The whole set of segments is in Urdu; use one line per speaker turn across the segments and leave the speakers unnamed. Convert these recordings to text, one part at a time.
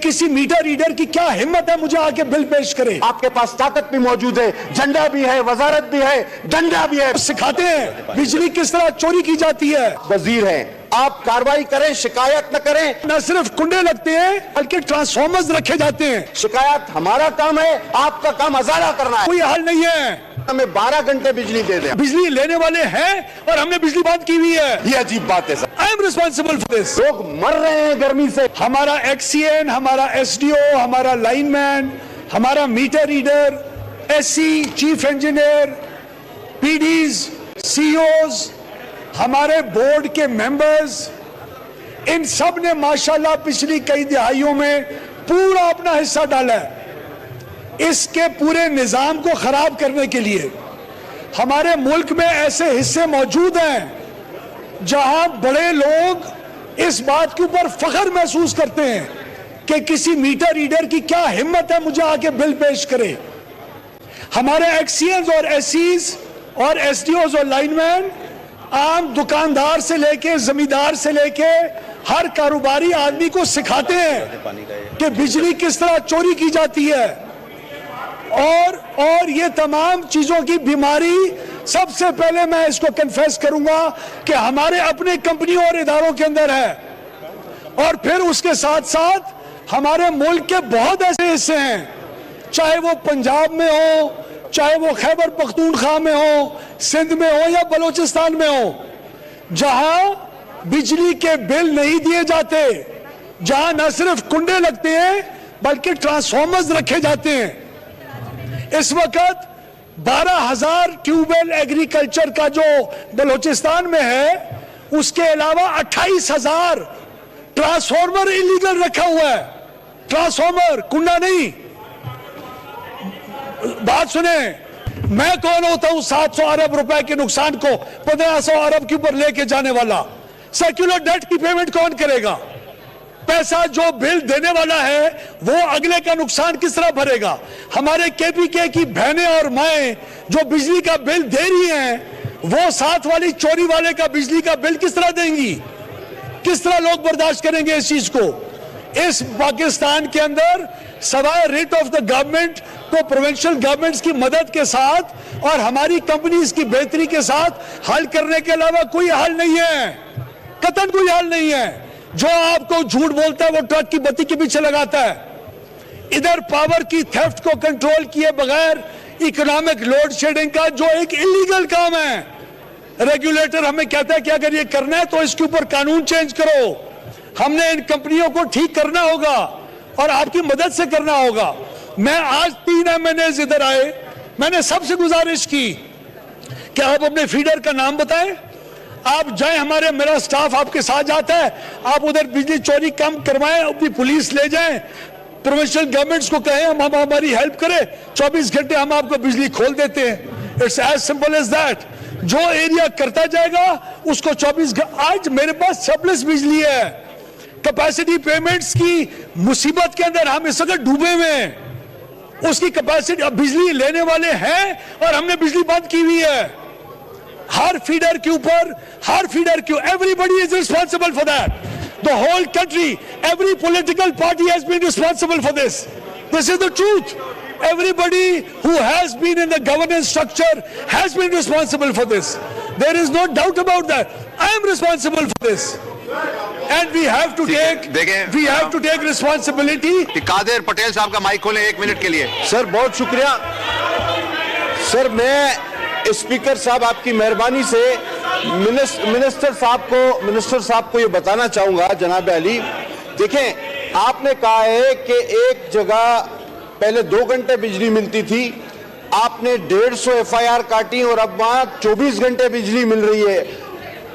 کسی میٹر ریڈر کی کیا ہمت ہے مجھے آ کے بل پیش کرے.
آپ کے پاس طاقت بھی موجود ہے, جھنڈا بھی ہے, وزارت بھی ہے, ڈنڈا بھی ہے.
سکھاتے ہیں بجلی کس طرح چوری کی جاتی ہے.
وزیر ہیں, آپ کاروائی کریں, شکایت نہ کریں.
نہ صرف کنڈے لگتے ہیں بلکہ ٹرانسفارمرز رکھے جاتے ہیں.
شکایت ہمارا کام ہے, آپ کا کام ازالہ کرنا ہے.
کوئی حل نہیں ہے.
ہمیں 12 گھنٹے بجلی دے دیں.
بجلی لینے والے ہیں اور ہم نے بجلی بند کی ہوئی ہے.
یہ عجیب بات ہے سر.
I am responsible for this.
لوگ مر رہے ہیں گرمی سے.
ہمارا ایکسین, ہمارا ایس ڈی او, ہمارا لائن مین, ہمارا meter reader, S C, chief engineer, P Ds, C Os, ہمارے بورڈ کے ممبرز, ان سب نے ماشاءاللہ پچھلی کئی دہائیوں میں پورا اپنا حصہ ڈالا ہے اس کے پورے نظام کو خراب کرنے کے لیے. ہمارے ملک میں ایسے حصے موجود ہیں جہاں بڑے لوگ اس بات کے اوپر فخر محسوس کرتے ہیں کہ کسی میٹر ریڈر کی کیا ہمت ہے مجھے آ کے بل پیش کرے. ہمارے ایکسینز اور ایس سیز اور ایس ڈی اوز اور لائن مین عام دکاندار سے لے کے زمیندار سے لے کے ہر کاروباری آدمی کو سکھاتے ہیں کہ بجلی کس طرح چوری کی جاتی ہے. اور یہ تمام چیزوں کی بیماری سب سے پہلے میں اس کو کنفیس کروں گا کہ ہمارے اپنے کمپنیوں اور اداروں کے اندر ہے, اور پھر اس کے ساتھ ساتھ ہمارے ملک کے بہت ایسے حصے ہیں, چاہے وہ پنجاب میں ہو, چاہے وہ خیبر پختونخوا میں ہو, سندھ میں ہو یا بلوچستان میں ہو, جہاں بجلی کے بل نہیں دیے جاتے, جہاں نہ صرف کنڈے لگتے ہیں بلکہ ٹرانسفارمرز رکھے جاتے ہیں. اس وقت 12,000 ٹیوب ویل ایگریکلچر کا جو بلوچستان میں ہے, اس کے علاوہ 28,000 ٹرانسفارمر انلیگل رکھا ہوا ہے. ٹرانسفارمر, کنڈا نہیں. بات سنیں, میں کون ہوتا ہوں 700 ارب روپے کے نقصان کو 1500 ارب کے اوپر لے کے جانے والا؟ سیکولر ڈیٹ کی پیمنٹ کون کرے گا؟ پیسہ جو بل دینے والا ہے وہ اگلے کا نقصان کس طرح بھرے گا؟ ہمارے کے پی کے کی بہنیں اور مائیں جو بجلی کا بل دے رہی ہیں, وہ ساتھ والی چوری والے کا بجلی کا بل کس طرح دیں گی؟ کس طرح لوگ برداشت کریں گے اس چیز کو؟ اس پاکستان کے اندر سوائے ریٹ آف دا گورنمنٹ کو پروونشل گورنمنٹس کی مدد کے ساتھ اور ہماری کمپنیز کی بہتری کے ساتھ حل کرنے کے علاوہ کوئی حل نہیں ہے, قطعاً کوئی حل نہیں ہے. جو آپ کو جھوٹ بولتا ہے وہ ٹرک کی بتی کے پیچھے لگاتا ہے. ادھر پاور کی تھیفٹ کو کنٹرول کیے بغیر اکنامک لوڈ شیڈنگ کا جو ایک انلیگل کام ہے, ریگولیٹر ہمیں کہتا ہے کہ اگر یہ کرنا ہے تو اس کے اوپر قانون چینج کرو. ہم نے ان کمپنیوں کو ٹھیک کرنا ہوگا اور آپ کی مدد سے کرنا ہوگا. میں آج 3 MNAs ادھر آئے, میں نے سب سے گزارش کی کہ آپ اپنے فیڈر کا نام بتائیں, آپ جائیں, ہمارے میرا سٹاف آپ کے ساتھ جاتا ہے, آپ ادھر بجلی چوری کم کروائیں, اپنی پولیس لے جائیں, پروونشل گورنمنٹس کو کہیں ہم ہماری ہیلپ کریں, 24 گھنٹے ہم آپ کو بجلی کھول دیتے ہیں. It's as simple as that. جو ایریا کرتا جائے گا اس کو 24 گھنٹے. آج میرے پاس سرپلس بجلی ہے, کیپیسٹی پیمنٹس کی مصیبت کے اندر ہم اس وقت ڈوبے ہوئے ہیں. اس کی کیپیسٹی, بجلی لینے والے ہیں اور ہم نے بجلی بند کی ہوئی ہے. ہر فیڈر کے اوپر, everybody is responsible for that. The whole country, every political party has been responsible for this. This is the truth. Everybody who has been in the governance structure has been responsible for this. There is no doubt about that. I am responsible for this. And we have to take responsibility.
قادر پٹیل صاحب کا مائک کھولیں 1 منٹ کے لیے.
سر بہت شکریہ. سر میں اسپیکر صاحب آپ کی مہربانی سے منسٹر صاحب کو یہ بتانا چاہوں گا. جناب علی, دیکھیں, آپ نے کہا ہے کہ ایک جگہ پہلے 2 گھنٹے بجلی ملتی تھی, آپ نے 150 FIR کاٹی اور اب وہاں 24 گھنٹے بجلی مل رہی ہے.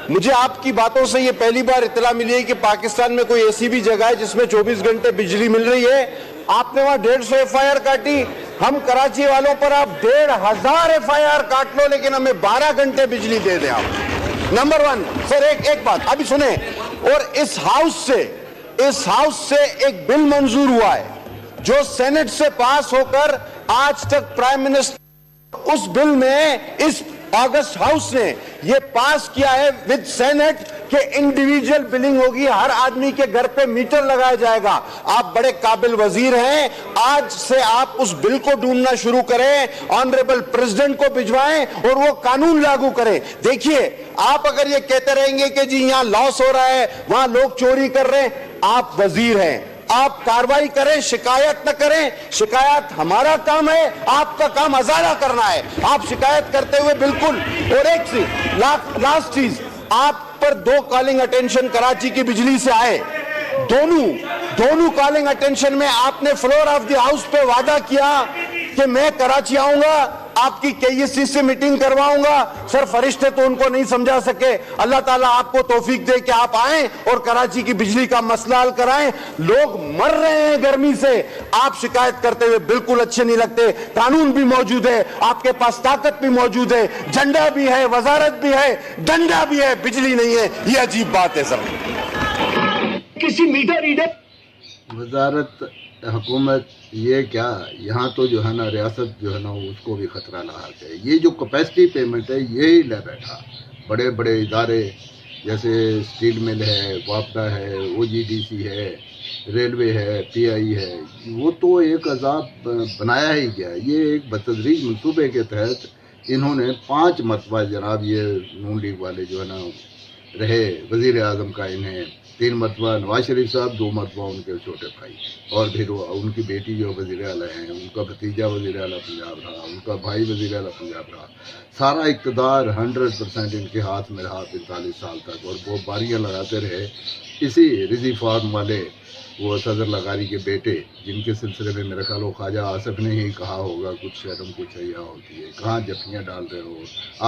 مجھے آپ کی باتوں سے یہ پہلی بار اطلاع ملی ہے کہ پاکستان میں کوئی ایسی بھی جگہ ہے جس میں 24 گھنٹے بجلی مل رہی ہے. آپ نے وہاں 150 FIR کاٹی, ہم کراچی والوں پر آپ 1,500 FIR کاٹ لو لیکن ہمیں 12 گھنٹے بجلی دے دیں آپ. نمبر 1. سر ایک بات ابھی سنیں, اور اس ہاؤس سے ایک بل منظور ہوا ہے جو سینٹ سے پاس ہو کر آج تک پرائم منسٹر, اس بل میں اس اگست ہاؤس نے یہ پاس کیا ہے ود سینٹ کہ انڈیویجول بلنگ ہوگی, ہر آدمی کے گھر پہ میٹر لگایا جائے گا. آپ بڑے قابل وزیر ہیں, آج سے آپ اس بل کو ڈھونڈنا شروع کریں, آنریبل پریزیڈنٹ کو بھجوائیں اور وہ قانون لاگو کریں. دیکھیے, آپ اگر یہ کہتے رہیں گے کہ جی یہاں لاس ہو رہا ہے, وہاں لوگ چوری کر رہے ہیں, آپ وزیر ہیں, آپ کاروائی کریں, شکایت نہ کریں. شکایت ہمارا کام ہے, آپ کا کام ازالہ کرنا ہے. آپ شکایت کرتے ہوئے بالکل. اور ایک سی لاسٹ چیز, آپ پر 2 کالنگ اٹینشن کراچی کی بجلی سے آئے, دونوں کالنگ اٹینشن میں آپ نے فلور آف دی ہاؤس پہ وعدہ کیا کہ میں کراچی آؤں گا, آپ کی KEC سے میٹنگ کرواؤں گا. سر فرشتے تو ان کو نہیں سمجھا سکے. اللہ تعالیٰ آپ کو توفیق دے کہ آپ آئیں اور کراچی کی بجلی کا مسئلہ حل کرائیں. لوگ مر رہے ہیں گرمی سے, آپ شکایت کرتے ہوئے بالکل اچھے نہیں لگتے. قانون بھی موجود ہے, آپ کے پاس طاقت بھی موجود ہے, جھنڈا بھی ہے, وزارت بھی ہے, ڈنڈا بھی ہے, بجلی نہیں ہے. یہ عجیب بات ہے سر.
کسی میٹر ریڈر
وزارت حکومت یہ کیا, یہاں تو جو ہے نا ریاست جو ہے نا اس کو بھی خطرہ لاحق ہے. یہ جو کیپیسٹی پیمنٹ ہے یہی لے بیٹھا. بڑے بڑے ادارے جیسے اسٹیل مل ہے, وابڈا ہے, OGDC ہے, ریلوے ہے, PI ہے, وہ تو ایک عذاب بنایا ہی گیا. یہ ایک بتدریج منصوبے کے تحت انہوں نے 5 مرتبہ جناب یہ نون لیگ والے جو ہے نا رہے وزیر اعظم کا, انہیں 3 مرتبہ نواز شریف صاحب, 2 مرتبہ ان کے چھوٹے بھائی, اور پھر ان کی بیٹی جو وزیر اعلیٰ ہیں, ان کا بھتیجا وزیر اعلیٰ پنجاب رہا, ان کا بھائی وزیر اعلیٰ پنجاب رہا. سارا اقتدار 100% ان کے ہاتھ میں رہا 45 سال تک, اور وہ باریاں لگاتے رہے. اسی رضی فارم والے وہ صدر لغاری کے بیٹے, جن کے سلسلے میں میرا خیال خواجہ آصف نے ہی کہا ہوگا کچھ شرم کچھ حیا ہوتی ہے, کہاں جفیاں ڈال رہے ہو,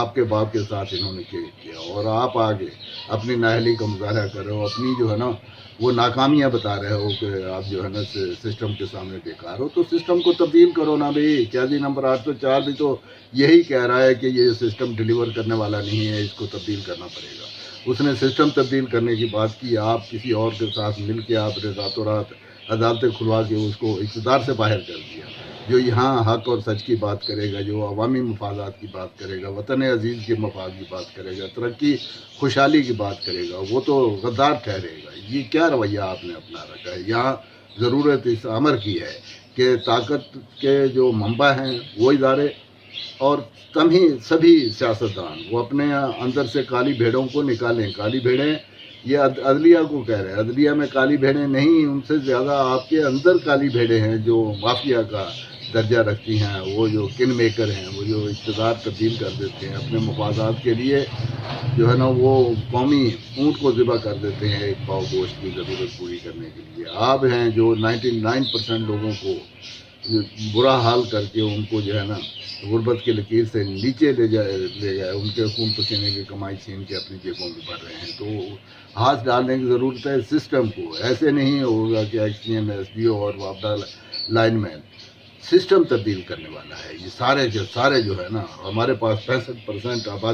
آپ کے باپ کے ساتھ انہوں نے کیا, اور آپ آگے اپنی نااہلی کا مظاہرہ کر رہے ہو, اپنی جو ہے نا وہ ناکامیاں بتا رہے ہو کہ آپ جو ہے نا سسٹم کے سامنے بیکار ہو. تو سسٹم کو تبدیل کرو نا بھائی. قیادی نمبر 804 بھی تو یہی کہہ رہا ہے کہ یہ سسٹم ڈیلیور کرنے والا نہیں ہے, اس کو تبدیل کرنا پڑے گا. اس نے سسٹم تبدیل کرنے کی بات کی, آپ کسی اور کے ساتھ مل کے آپ نے راتوں رات عدالتیں کھلوا کے اس کو اقتدار سے باہر کر دیا. جو یہاں حق اور سچ کی بات کرے گا, جو عوامی مفادات کی بات کرے گا, وطن عزیز کے مفاد کی بات کرے گا, ترقی خوشحالی کی بات کرے گا, وہ تو غدار ٹھہرے گا. یہ کیا رویہ آپ نے اپنا رکھا ہے؟ یہاں ضرورت اس امر کی ہے کہ طاقت کے جو منبع ہیں وہ ادارے اور سبھی سیاستدان وہ اپنے اندر سے کالی بھیڑوں کو نکالیں. کالی بھیڑیں یہ عدلیہ کو کہہ رہے ہیں, عدلیہ میں کالی بھیڑیں نہیں, ان سے زیادہ آپ کے اندر کالی بھیڑیں ہیں جو مافیا کا درجہ رکھتی ہیں, وہ جو کن میکر ہیں, وہ جو اقتدار تبدیل کر دیتے ہیں اپنے مفادات کے لیے, جو ہے نا وہ قومی اونٹ کو ذبح کر دیتے ہیں ایک پاؤ گوشت کی ضرورت پوری کرنے کے لیے. آپ ہیں جو 99% لوگوں کو برا حال کر کے ان کو جو ہے نا غربت کی لکیر سے نیچے لے گئے, ان کے خون پسینے کی کمائی چھین کے اپنی جیبوں میں بھر رہے ہیں. تو ہاتھ ڈالنے کی ضرورت ہے سسٹم کو. ایسے نہیں ہوگا کہ ایکسیم SDO اور وابڈا لائن مین, سسٹم تبدیل کرنے والا ہے. یہ سارے جو ہے نا, ہمارے پاس 65% آبادی